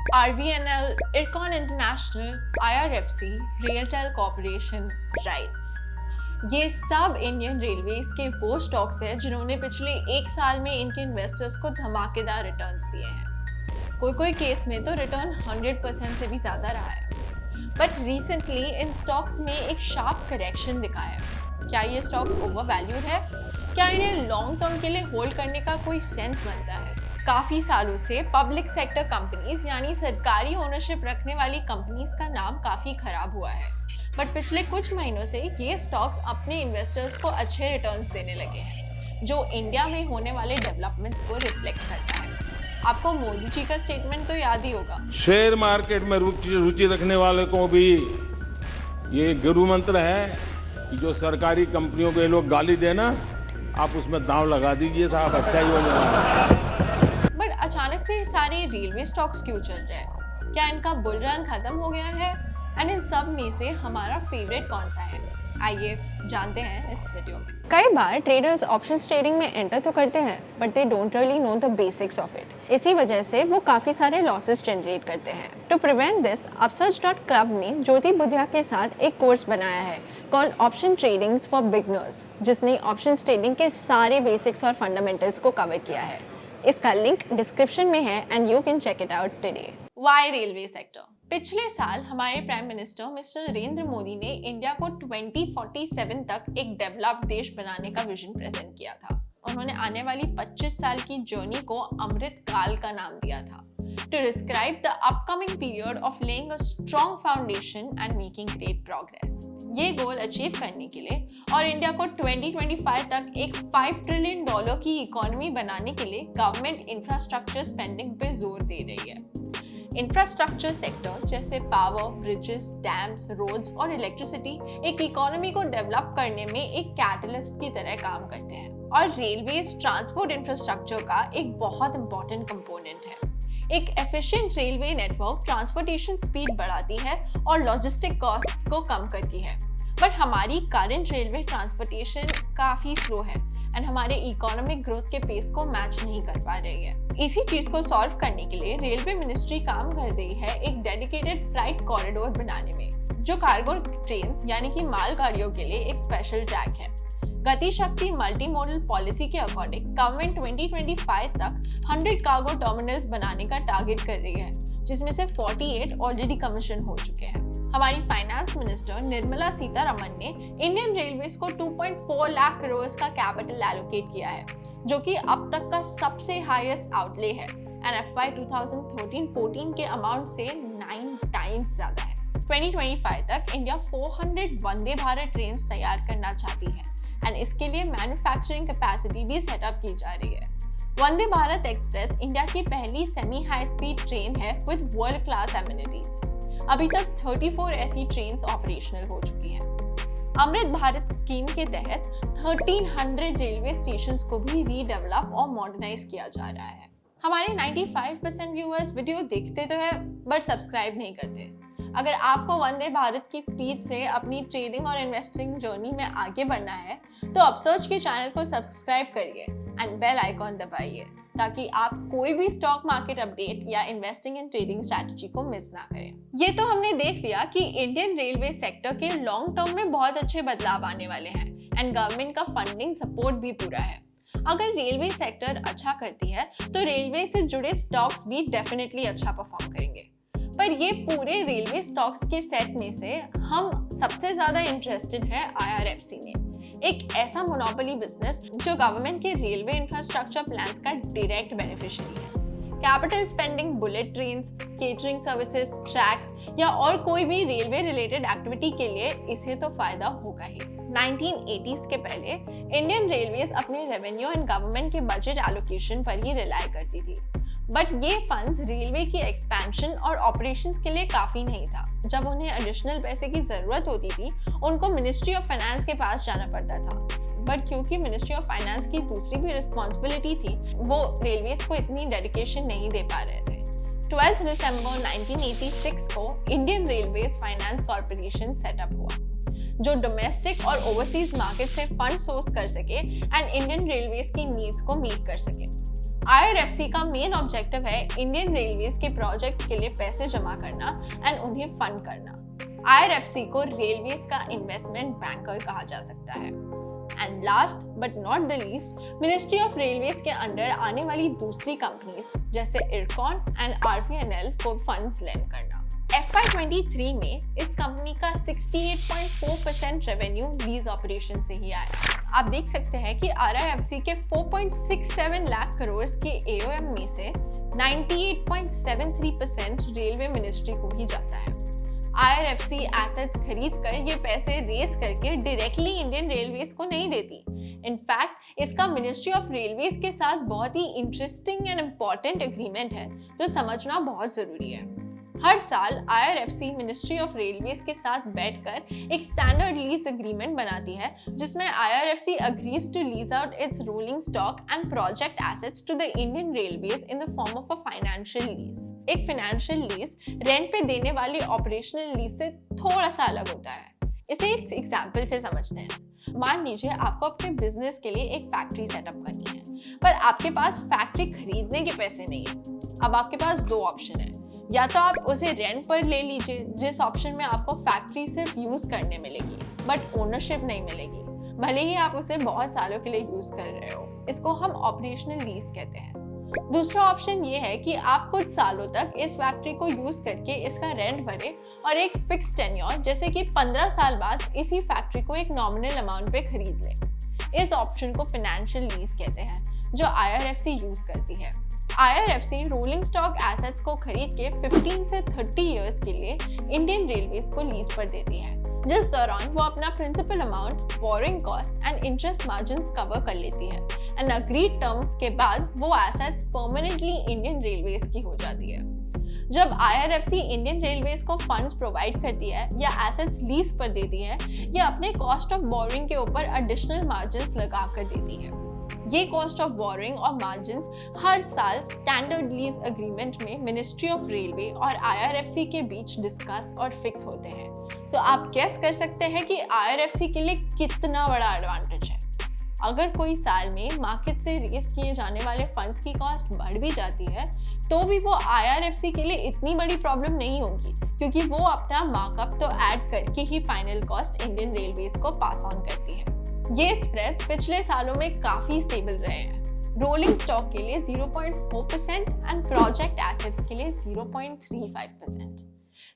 RVNL, Ircon International, IRFC, Realtel Corporation, rights, ये सब Indian railways के वो स्टॉक्स हैं जिन्होंने पिछले एक साल में इनके इन्वेस्टर्स को धमाकेदार रिटर्न्स दिए हैं। कोई केस में तो रिटर्न 100% से भी ज़्यादा रहा है। बट रिसेंटली इन स्टॉक्स में एक शार्प करेक्शन दिखा है। क्या ये स्टॉक्स ओवर वैल्यूड है? क्या इन्हें लॉन्ग टर्म के लिए होल्ड करने का कोई सेंस बनता है? काफ़ी सालों से पब्लिक सेक्टर कंपनीज यानी सरकारी ओनरशिप रखने वाली कंपनीज का नाम काफ़ी खराब हुआ है, बट पिछले कुछ महीनों से ये स्टॉक्स अपने इन्वेस्टर्स को अच्छे रिटर्न्स देने लगे हैं, जो इंडिया में होने वाले डेवलपमेंट्स को रिफ्लेक्ट करता है। आपको मोदी जी का स्टेटमेंट तो याद ही होगा, शेयर मार्केट में रुचि रखने वाले को भी ये गुरु मंत्र है कि जो सरकारी कंपनियों को ये लोग गाली देना, आप उसमें दांव लगा दीजिए, था आप अच्छा ही हो जाएगा। बट अचानक से सारे रेलवे स्टॉक्स क्यों चल रहे हैं? क्या इनका बुल रन खत्म हो गया है? एंड इन सब में से हमारा फेवरेट कौन सा है? आइए जानते हैं इस वीडियो में। कई बार ट्रेडर्स ऑप्शंस ट्रेडिंग में एंटर तो करते हैं, but they don't really know the basics of it. इसी वजह से वो काफी सारे लॉसेस जनरेट करते हैं। टू प्रिवेंट दिस, upsurge.club ने ज्योति बुधिया के साथ एक कोर्स बनाया है called option trading for beginners, जिसने ऑप्शन ट्रेडिंग के सारे बेसिक्स और फंडामेंटल्स को कवर किया है। इसका लिंक डिस्क्रिप्शन में है and you can check it out today. Why railway sector? पिछले साल हमारे prime minister mister Narendra Modi ने इंडिया को 2047 तक एक डेवलप्ड देश बनाने का विजन प्रेजेंट किया था। उन्होंने आने वाली 25 साल की जर्नी को अमृत काल का नाम दिया था, to describe the upcoming period of laying a strong foundation and making great progress. ये गोल अचीव करने के लिए और इंडिया को 2025 तक एक $5 ट्रिलियन की इकोनॉमी बनाने के लिए गवर्नमेंट इंफ्रास्ट्रक्चर स्पेंडिंग पे जोर दे रही है। इंफ्रास्ट्रक्चर सेक्टर जैसे पावर, ब्रिजेस, डैम्स, रोड्स और इलेक्ट्रिसिटी एक इकोनॉमी को डेवलप करने में एक कैटलिस्ट की तरह काम करते हैं, और रेलवेज ट्रांसपोर्ट इंफ्रास्ट्रक्चर का एक बहुत इंपॉर्टेंट कंपोनेंट है। एक efficient railway network transportation speed बढ़ाती है और लॉजिस्टिक कॉस्ट को कम करती है, बट हमारी करंट रेलवे ट्रांसपोर्टेशन काफ़ी स्लो है एंड हमारे इकोनॉमिक ग्रोथ के पेस को मैच नहीं कर पा रही है। इसी चीज़ को सॉल्व करने के लिए रेलवे मिनिस्ट्री काम कर रही है एक डेडिकेटेड फ्लाइट कॉरिडोर बनाने में, जो कार्गो ट्रेन्स यानी कि माल गाड़ियों के लिए एक स्पेशल ट्रैक है। गति शक्ति मल्टी मॉडल पॉलिसी के अकॉर्डिंग गवर्नमेंट 2025 तक 100 कार्गो टर्मिनल्स बनाने का टारगेट कर रही है, जिसमें से 48 ऑलरेडी कमीशन हो चुके हैं। हमारी फाइनेंस मिनिस्टर निर्मला सीतारमण ने इंडियन रेलवेज को 2.4 लाख करोड़ का कैपिटल एलोकेट किया है, जो कि अब तक का सबसे हाईएस्ट आउटले है एंड FY 2013-14 के अमाउंट से 9 टाइम्स ज्यादा है। 2025 तक इंडिया 400 वंदे भारत ट्रेन तैयार करना चाहती है एंड इसके लिए मैन्युफैक्चरिंग कैपेसिटी भी सेटअप की जा रही है। वंदे भारत एक्सप्रेस इंडिया की पहली सेमी हाई स्पीड ट्रेन है विद वर्ल्ड क्लास एमिनिटीज। अभी तक 34 ऐसी ट्रेन्स ऑपरेशनल हो चुकी हैं। अमृत भारत स्कीम के तहत 1300 रेलवे स्टेशंस को भी रीडेवलप और मॉडर्नाइज किया जा रहा है। हमारे 95% व्यूअर्स वीडियो देखते तो है बट सब्सक्राइब नहीं करते। अगर आपको वंदे भारत की स्पीड से अपनी ट्रेडिंग और इन्वेस्टिंग जर्नी में आगे बढ़ना है तो अपसर्च के चैनल को सब्सक्राइब करिए एंड बेल आइकॉन दबाइए, ताकि आप कोई भी स्टॉक मार्केट अपडेट या इन्वेस्टिंग एंड ट्रेडिंग स्ट्रैटेजी को मिस ना करें। ये तो हमने देख लिया कि इंडियन रेलवे सेक्टर के लॉन्ग टर्म में बहुत अच्छे बदलाव आने वाले हैं एंड गवर्नमेंट का फंडिंग सपोर्ट भी पूरा है। अगर रेलवे सेक्टर अच्छा करती है तो रेलवे से जुड़े स्टॉक्स भी डेफिनेटली अच्छा परफॉर्म करेंगे। पर ये पूरे रेलवे स्टॉक्स के सेट में से हम सबसे ज्यादा इंटरेस्टेड है IRFC में, एक ऐसा मोनोपोली बिजनेस जो गवर्नमेंट के रेलवे इंफ्रास्ट्रक्चर प्लान्स का डायरेक्ट बेनिफिशियरी है। Capital spending, bullet trains, catering services, tracks या और कोई भी रेलवे रिलेटेड एक्टिविटी के लिए इसे तो फायदा होगा ही। 1980s के पहले इंडियन रेलवेज अपने रेवेन्यू एंड गवर्नमेंट के बजट एलोकेशन पर ही रिलाय करती थी, बट ये फंड्स रेलवे की एक्सपेंशन और ऑपरेशंस के लिए काफ़ी नहीं था। जब उन्हें एडिशनल पैसे की ज़रूरत होती थी उनको मिनिस्ट्री ऑफ फाइनेंस के पास जाना पड़ता था, बट क्योंकि मिनिस्ट्री ऑफ फाइनेंस की दूसरी भी रिस्पॉन्सिबिलिटी थी, वो रेलवेज को इतनी डेडिकेशन नहीं दे पा रहे थे। 12 दिसंबर 1986 को Indian railways finance corporation setup हुआ, जो डोमेस्टिक और ओवरसीज मार्केट से फंड सोर्स कर सके एंड इंडियन रेलवेज की नीड्स को मीट कर सके। IRFC का मेन ऑब्जेक्टिव है इंडियन रेलवेज के प्रोजेक्ट्स के लिए पैसे जमा करना एंड उन्हें फंड करना। IRFC को रेलवेज का इन्वेस्टमेंट बैंकर कहा जा सकता है। And last but not the least, ministry of railways के अंडर आने वाली दूसरी कंपनीज जैसे इरकॉन एंड RVNL को फंड्स लेंड करना। FY23 में इस कंपनी का 68.4% रेवेन्यू लीज ऑपरेशन से ही आया। आप देख सकते हैं कि RIFC के 4.67 लाख करोड़ के AUM में से 98.73% रेलवे मिनिस्ट्री को ही जाता है। IRFC एसेट्स खरीद कर ये पैसे रेस करके डायरेक्टली इंडियन रेलवेज को नहीं देती। इनफैक्ट इसका मिनिस्ट्री ऑफ रेलवेज के साथ बहुत ही इंटरेस्टिंग एंड इम्पॉर्टेंट एग्रीमेंट है जो समझना बहुत जरूरी है। हर साल IRFC मिनिस्ट्री ऑफ रेलवेज के साथ बैठकर एक स्टैंडर्ड लीज एग्रीमेंट बनाती है जिसमें IRFC agrees to lease out its rolling stock and project assets to the Indian Railways in the form of a financial lease। एक financial lease रेंट पे देने वाली ऑपरेशनल लीज से थोड़ा सा अलग होता है। इसे एक एग्जाम्पल से समझते हैं। मान लीजिए आपको अपने बिजनेस के लिए एक फैक्ट्री सेटअप करनी है, पर आपके पास फैक्ट्री खरीदने के पैसे नहीं है। अब आपके पास दो ऑप्शन है, या तो आप उसे रेंट पर ले लीजिए जिस ऑप्शन में आपको फैक्ट्री सिर्फ यूज करने मिलेगी बट ओनरशिप नहीं मिलेगी, भले ही आप उसे बहुत सालों के लिए यूज कर रहे हो। इसको हम ऑपरेशनल लीज कहते हैं। दूसरा ऑप्शन ये है कि आप कुछ सालों तक इस फैक्ट्री को यूज करके इसका रेंट भरे और एक फिक्स टेन्योर जैसे कि 15 साल बाद इसी फैक्ट्री को एक नॉमिनल अमाउंट पे खरीद ले। इस ऑप्शन को फाइनेंशियल लीज कहते हैं जो IRFC यूज करती है। IRFC रोलिंग स्टॉक एसेट्स को खरीद के 15 से 30 इयर्स के लिए इंडियन रेलवेज को लीज पर देती है, जिस दौरान वो अपना principal amount, borrowing cost and interest margins cover कर लेती है एंड अग्रीड टर्म्स के बाद वो एसेट्स परमानेंटली इंडियन रेलवेज की हो जाती है। जब IRFC इंडियन रेलवेज को फंड्स प्रोवाइड करती है या एसेट्स लीज पर देती है, या अपने कॉस्ट ऑफ बोरिंग के ऊपर एडिशनल मार्जिन्स लगा कर देती है। ये कॉस्ट ऑफ बोरिंग और मार्जिन्स हर साल स्टैंडर्ड लीज एग्रीमेंट में मिनिस्ट्री ऑफ रेलवे और IRFC के बीच डिस्कस और फिक्स होते हैं। सो आप गेस कर सकते हैं कि IRFC के लिए कितना बड़ा एडवांटेज है। अगर कोई साल में मार्केट से रेस किए जाने वाले फंड्स की कॉस्ट बढ़ भी जाती है तो भी वो IRFC के लिए इतनी बड़ी प्रॉब्लम नहीं होगी, क्योंकि वो अपना मार्कअप तो ऐड करके ही फाइनल कॉस्ट इंडियन रेलवेज को पास ऑन करती है। ये स्प्रेड्स पिछले सालों में काफी स्टेबल रहे हैं। रोलिंग स्टॉक के लिए 0.4% एंड प्रोजेक्ट एसेट्स के लिए 0.35%।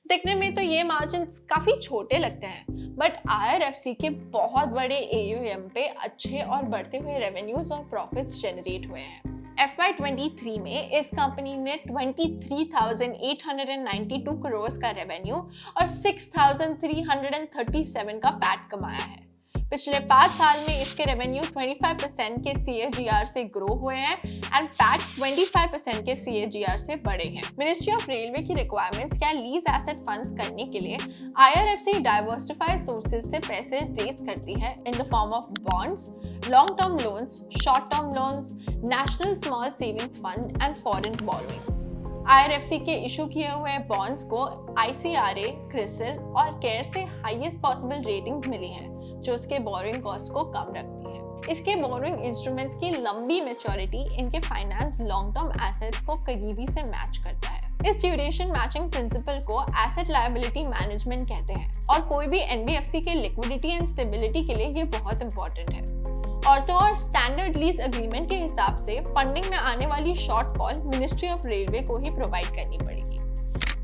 दिखने में तो ये मार्जिन्स काफी छोटे लगते हैं, बट IRFC के बहुत बड़े AUM पे अच्छे और बढ़ते हुए रेवेन्यूज और प्रॉफिट्स जनरेट हुए हैं। FY23 में इस कंपनी ने 23,892 करोड़ का रेवेन्यू और 6,337 का पैट कमाया है। पिछले 5 साल में इसके रेवेन्यू 25% के CAGR से ग्रो हुए हैं एंड पैट 25% के CAGR से बढ़े हैं। मिनिस्ट्री ऑफ रेलवे की रिक्वायरमेंट्स या लीज एसेट फंड्स करने के लिए IRFC डाइवर्सिफाइड सोर्सेज से पैसे रेज करती है in the form of bonds, long term loans, short term loans, national small savings fund and foreign borrowings. IRFC के इशू किए हुए बॉन्ड्स को ICRA, क्रिसिल और केयर से हाईएस्ट पॉसिबल रेटिंग्स मिली हैं जो उसके बोरिंग कॉस्ट को कम रखती है। इसके बोरिंग इंस्ट्रूमेंट्स की लंबी मैच्योरिटी इनके फाइनेंस लॉन्ग टर्म एसेट्स को करीबी से मैच करता है। इस ड्यूरेशन मैचिंग प्रिंसिपल को एसेट लायबिलिटी मैनेजमेंट कहते हैं और कोई भी NBFC के लिक्विडिटी एंड स्टेबिलिटी के लिए ये बहुत इंपॉर्टेंट है। और तो और स्टैंडर्ड लीज एग्रीमेंट के हिसाब से फंडिंग में आने वाली शॉर्टफॉल मिनिस्ट्री ऑफ रेलवे को ही प्रोवाइड करनी पड़ेगी।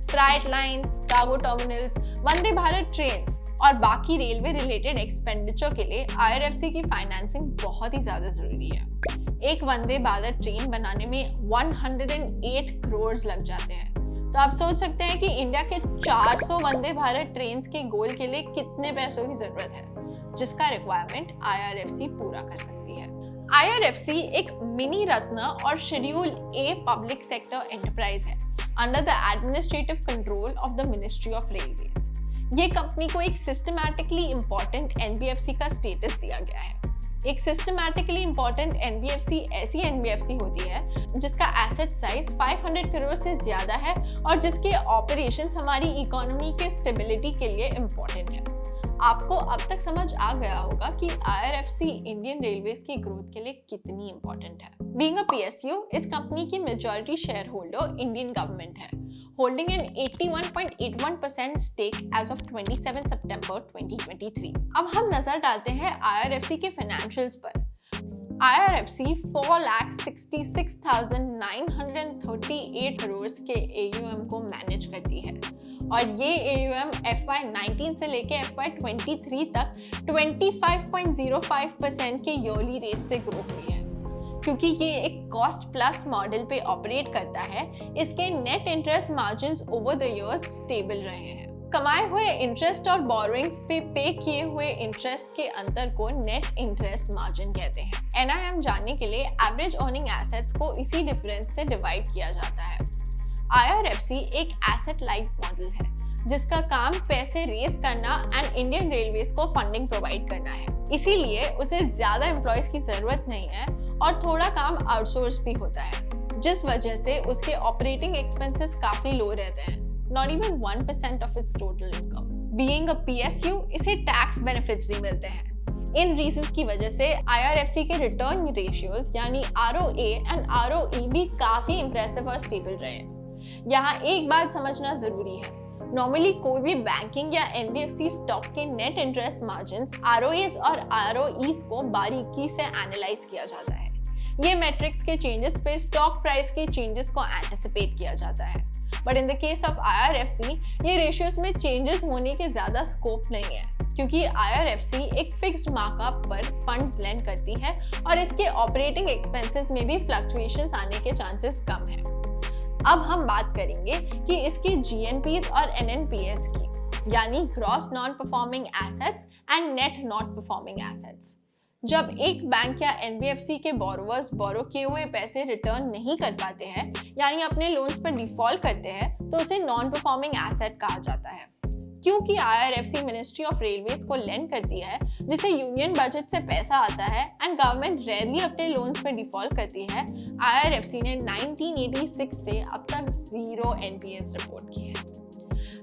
Freight lines, cargo terminals, Vande Bharat trains और बाकी रेलवे रिलेटेड एक्सपेंडिचर के लिए IRFC की फाइनेंसिंग बहुत ही ज्यादा जरूरी है। एक वंदे भारत ट्रेन बनाने में 108 करोड़ लग जाते हैं। तो आप सोच सकते हैं कि इंडिया के 400 वंदे भारत ट्रेन के गोल के लिए कितने पैसों की जरूरत है, जिसका रिक्वायरमेंट IRFC पूरा कर सकती है। IRFC एक मिनी रत्न और schedule A public sector enterprise है under the administrative control of the ministry of railways. ये कंपनी को एक सिस्टमैटिकली इंपॉर्टेंट NBFC का स्टेटस दिया गया है। एक सिस्टमैटिकली इंपॉर्टेंट NBFC ऐसी NBFC होती है जिसका एसेट साइज 500 करोड़ से ज्यादा है और जिसके ऑपरेशंस हमारी इकोनॉमी के स्टेबिलिटी के लिए इंपॉर्टेंट है। आपको अब तक समझ आ गया होगा कि IRFC इंडियन रेलवेज की ग्रोथ के लिए कितनी इंपॉर्टेंट है। बीइंग अ PSU, इस कंपनी की majority share holder Indian government है, holding an 81.81% stake as of 27 सितंबर 2023। अब हम नजर डालते हैं IRFC के फाइनेंशियल्स पर। IRFC 4,66,938 करोड़ के AUM को मैनेज करती है और ये AUM FY19 से लेके FY23 तक 25.05% के ईयरली रेट से ग्रो हुई है। क्योंकि ये एक कॉस्ट प्लस मॉडल पे ऑपरेट करता है, इसके net interest margins over the years stable रहे हैं। कमाए हुए इंटरेस्ट और बोरोइंग्स पे किए हुए इंटरेस्ट के अंतर को नेट इंटरेस्ट मार्जिन कहते हैं। NIM जानने के लिए एवरेज अर्निंग एसेट्स को इसी डिफरेंस से डिवाइड किया जाता है। IRFC एक एसेट लाइट मॉडल है जिसका काम पैसे रेज करना एंड इंडियन रेलवेज को फंडिंग प्रोवाइड करना है। इसीलिए उसे ज्यादा एम्प्लॉयज की जरूरत नहीं है और थोड़ा काम आउटसोर्स भी होता है, जिस वजह से उसके ऑपरेटिंग एक्सपेंसेस काफी लो रहते हैं, not even 1% of its total income. Being a PSU, इसे टैक्स बेनिफिट्स भी मिलते हैं। इन रीजंस की वजह से IRFC के रिटर्न रेशियोज यानी ROA एंड ROE भी काफी इंप्रेसिव और स्टेबल रहे हैं। यहाँ एक बात समझना जरूरी है, नॉर्मली कोई भी बैंकिंग या NBFC स्टॉक के नेट इंटरेस्ट मार्जिन्स ROAs और ROEs को बारीकी से एनालाइज किया जाता है। ये मैट्रिक्स के चेंजेस पे स्टॉक प्राइस के चेंजेस को एंटिसिपेट किया जाता है, but in the case of IRFC ये रेशियोज में चेंजेस होने के ज्यादा स्कोप नहीं है, क्योंकि IRFC एक फिक्स्ड मार्कअप पर फंड्स लेंड करती है और इसके ऑपरेटिंग एक्सपेंसेस में भी फ्लक्चुएशंस आने के चांसेस कम हैं। अब हम बात करेंगे कि इसकी GNPs और NNPS की, यानी gross non performing assets and net not performing assets. जब एक बैंक या NBFC के बोरोवर्स बोरो किए हुए पैसे रिटर्न नहीं कर पाते हैं, यानी अपने लोन्स पर डिफॉल्ट करते हैं, तो उसे नॉन परफॉर्मिंग एसेट कहा जाता है। क्योंकि IRFC मिनिस्ट्री ऑफ रेलवेज को लेंड करती है, जिसे यूनियन बजट से पैसा आता है एंड गवर्नमेंट रेयरली अपने लोन्स पर डिफॉल्ट करती है, IRFC ने 1986 से अब तक 0 NPS रिपोर्ट की है।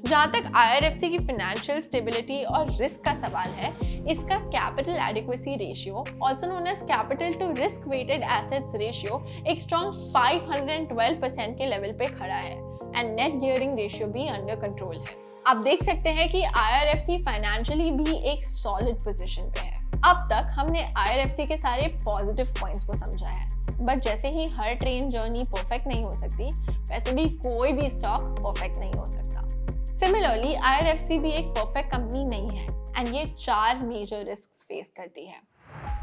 जहाँ तक IRFC की फाइनेंशियल स्टेबिलिटी और रिस्क का सवाल है, इसका capital adequacy ratio, also known as capital to risk weighted assets ratio, एक स्ट्रॉन्ग 512% के लेवल पे खड़ा है एंड नेट गियरिंग रेशियो भी अंडर कंट्रोल है। आप देख सकते हैं कि IRFC फाइनेंशियली भी एक सॉलिड पोजीशन पे है। अब तक हमने IRFC के सारे पॉजिटिव पॉइंट्स को समझा है, बट जैसे ही हर ट्रेन जर्नी परफेक्ट नहीं हो सकती, वैसे भी कोई भी स्टॉक परफेक्ट नहीं हो सकता। सिमिलरली IRFC भी एक परफेक्ट कंपनी नहीं है एंड ये 4 मेजर रिस्क्स फेस करती है।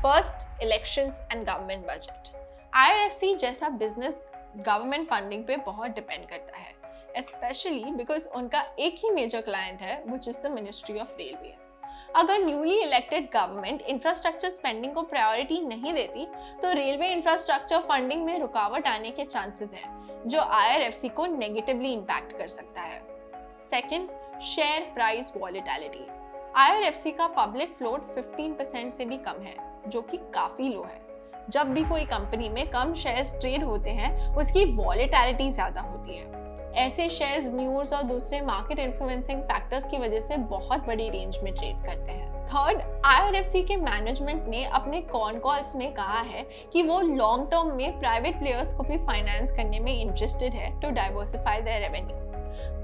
First, elections and government budget. IRFC जैसा बिजनेस गवर्नमेंट फंडिंग पे बहुत डिपेंड करता है, especially because उनका एक ही मेजर क्लाइंट है, which is the Ministry of Railways. अगर newly elected government infrastructure spending को प्रायोरिटी नहीं देती, तो रेलवे इंफ्रास्ट्रक्चर फंडिंग में रुकावट आने के चांसेस हैं, जो IRFC को नेगेटिवली इम्पैक्ट कर सकता है। Second, share price volatility. IRFC का पब्लिक फ्लोट 15% से भी कम है, जो कि काफी लो है। जब भी कोई कंपनी में कम शेयर्स ट्रेड होते हैं, उसकी वॉलेटिलिटी ज्यादा होती है। ऐसे शेयर्स न्यूज़ और दूसरे मार्केट इन्फ्लुएंसिंग फैक्टर्स की वजह से बहुत बड़ी रेंज में ट्रेड करते हैं। थर्ड, IRFC के मैनेजमेंट ने अपने कॉन कॉल्स में कहा है कि वो लॉन्ग टर्म में प्राइवेट प्लेयर्स को भी फाइनेंस करने में इंटरेस्टेड है to diversify their revenue.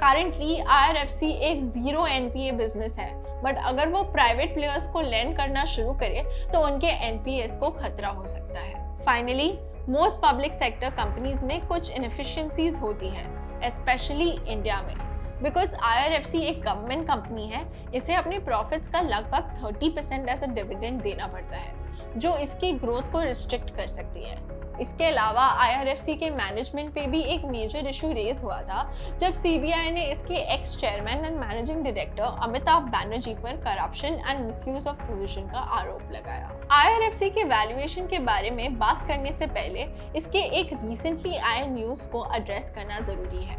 Currently IRFC एक 0 NPA बिजनेस है, बट अगर वो प्राइवेट प्लेयर्स को लेंड करना शुरू करे तो उनके NPS को खतरा हो सकता है। Finally, most public sector companies में कुछ इनएफिशिएंसीज होती है, स्पेशली इंडिया में। बिकॉज IRFC एक गवर्नमेंट कंपनी है, इसे अपने प्रॉफिट्स का लगभग 30% एज अ डिविडेंड देना पड़ता है, जो इसकी ग्रोथ को रिस्ट्रिक्ट कर सकती है। इसके अलावा IRFC के मैनेजमेंट पे भी एक मेजर इशू रेज हुआ था जब CBI ने इसके ex chairman and managing director Amitabh Banerjee पर corruption and misuse of position का आरोप लगाया। IRFC के वैल्यूएशन के बारे में बात करने से पहले इसके एक रिसेंटली आए न्यूज को एड्रेस करना जरूरी है।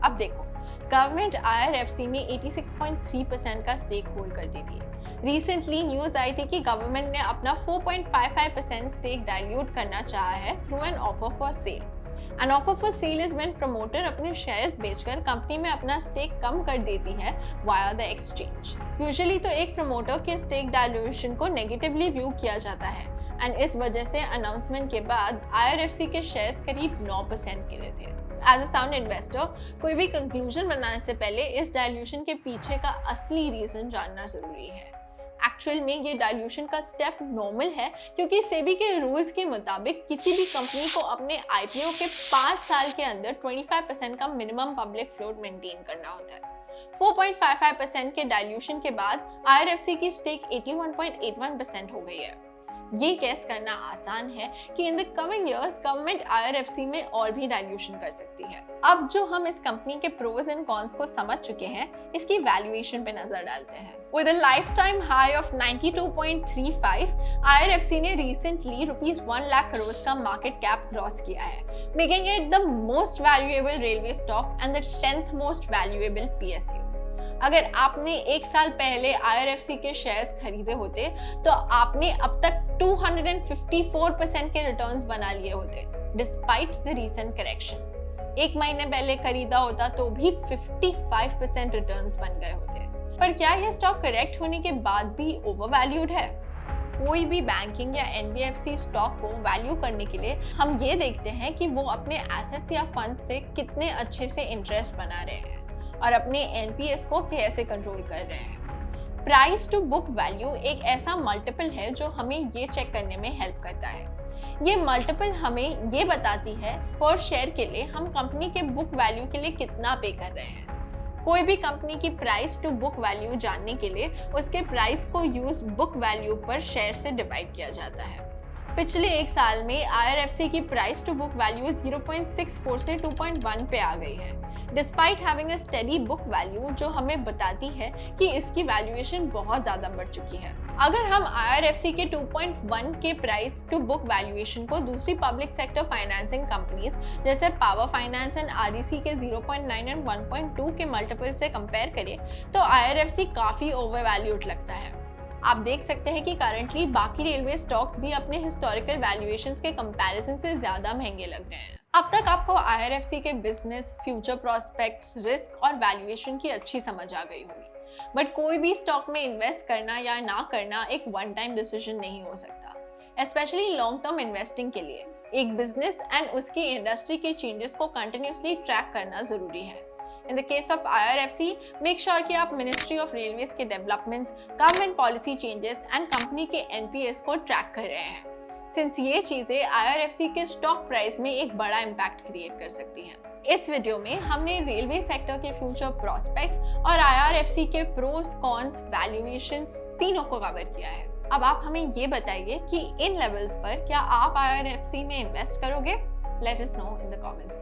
अब देखो, गवर्नमेंट IRFC में 86.3% का स्टेक होल्ड करती थी। रिसेंटली न्यूज आई थी कि गवर्नमेंट ने अपना 4.55% स्टेक डाइल्यूट करना चाहा है through an offer for sale An offer for sale is when promoter अपने शेयर्स बेचकर कंपनी में अपना स्टेक कम कर देती है via the exchange. यूजुअली तो एक प्रमोटर के स्टेक डायल्यूशन को नेगेटिवली व्यू किया जाता है एंड इस वजह से अनाउंसमेंट के बाद IRFC के शेयर्स करीब 9% गिरे थे। एज अ साउंड इन्वेस्टर, कोई भी कंक्लूजन बनाने से पहले इस डायल्यूशन के पीछे का असली रीजन जानना जरूरी है। एक्चुअल में ये डायल्यूशन का स्टेप नॉर्मल है क्योंकि सेबी के रूल्स के मुताबिक किसी भी कंपनी को अपने IPO के 5 साल के अंदर 25% का मिनिमम पब्लिक फ्लोट मेंटेन करना होता है। 4.55% के डायल्यूशन के बाद IRFC की स्टेक 81.81% हो गई है। ये गेस करना आसान है कि in the coming years government IRFC में और भी डायल्यूशन कर सकती है। अब जो हम इस कंपनी के प्रोज एंड कॉन्स को समझ चुके हैं, इसकी वैल्यूएशन पे नजर डालते हैं। With a life time high of 92.35, IRFC ने रिसेंटली ₹1 लाख करोड़ का मार्केट कैप क्रॉस किया है, making it the most valuable railway stock and the 10th most valuable PSU। अगर आपने एक साल पहले IRFC के शेयर्स खरीदे होते तो आपने अब तक 254% के रिटर्न्स बना लिए होते डिस्पाइट द रीसेंट करेक्शन। एक महीने पहले खरीदा होता तो भी 55% रिटर्न्स बन गए होते। पर क्या यह स्टॉक करेक्ट होने के बाद भी ओवरवैल्यूड है? कोई भी बैंकिंग या NBFC स्टॉक को वैल्यू करने के लिए हम ये देखते हैं कि वो अपने एसेट्स या फंड्स से कितने अच्छे से इंटरेस्ट बना रहे हैं और अपने NPS को कैसे कंट्रोल कर रहे हैं। प्राइस टू बुक वैल्यू एक ऐसा मल्टीपल है जो हमें ये चेक करने में हेल्प करता है। ये मल्टीपल हमें ये बताती है पर शेयर के लिए हम कंपनी के बुक वैल्यू के लिए कितना पे कर रहे हैं। कोई भी कंपनी की प्राइस टू बुक वैल्यू जानने के लिए उसके प्राइस को यूज बुक वैल्यू पर शेयर से डिवाइड किया जाता है। पिछले एक साल में IRFC की प्राइस टू बुक वैल्यू 0.64 से 2.1 पे आ गई है, despite having a steady book value, जो हमें बताती है कि इसकी वैल्यूएशन बहुत ज़्यादा बढ़ चुकी है। अगर हम IRFC के 2.1 के प्राइस टू बुक वैल्यूएशन को दूसरी पब्लिक सेक्टर फाइनेंसिंग कंपनीज जैसे पावर फाइनेंस एंड REC के 0.9 एंड 1.2 के मल्टीपल से कंपेयर करें तो IRFC काफ़ी ओवरवैल्यूड लगता है। आप देख सकते हैं कि करंटली बाकी रेलवे स्टॉक्स भी अपने हिस्टोरिकल वैल्यूएशंस के कंपैरिजन से ज़्यादा महंगे लग रहे हैं। अब तक आपको IRFC के बिजनेस, फ्यूचर प्रॉस्पेक्ट्स, रिस्क और वैल्यूएशन की अच्छी समझ आ गई होगी। बट कोई भी स्टॉक में इन्वेस्ट करना या ना करना एक वन टाइम डिसीजन नहीं हो सकता। स्पेशली लॉन्ग टर्म इन्वेस्टिंग के लिए एक बिजनेस एंड उसकी इंडस्ट्री के चेंजेस को कंटिन्यूसली ट्रैक करना जरूरी है। In the case of IRFC, make sure कि आप मिनिस्ट्री ऑफ रेलवेज के developments, government policy changes and company के NPS को ट्रैक कर रहे हैं, सिंस ये चीज़ें IRFC के स्टॉक प्राइस में एक बड़ा इम्पैक्ट क्रिएट कर सकती हैं। इस वीडियो में हमने रेलवे सेक्टर के फ्यूचर प्रॉस्पेक्ट्स और IRFC के प्रोस, कॉन्स, वैल्यूएशंस तीनों को कवर किया है। अब आप हमें ये बताइए कि इन लेवल्स पर क्या आप IRFC में इन्वेस्ट करोगे? Let us know in the comments.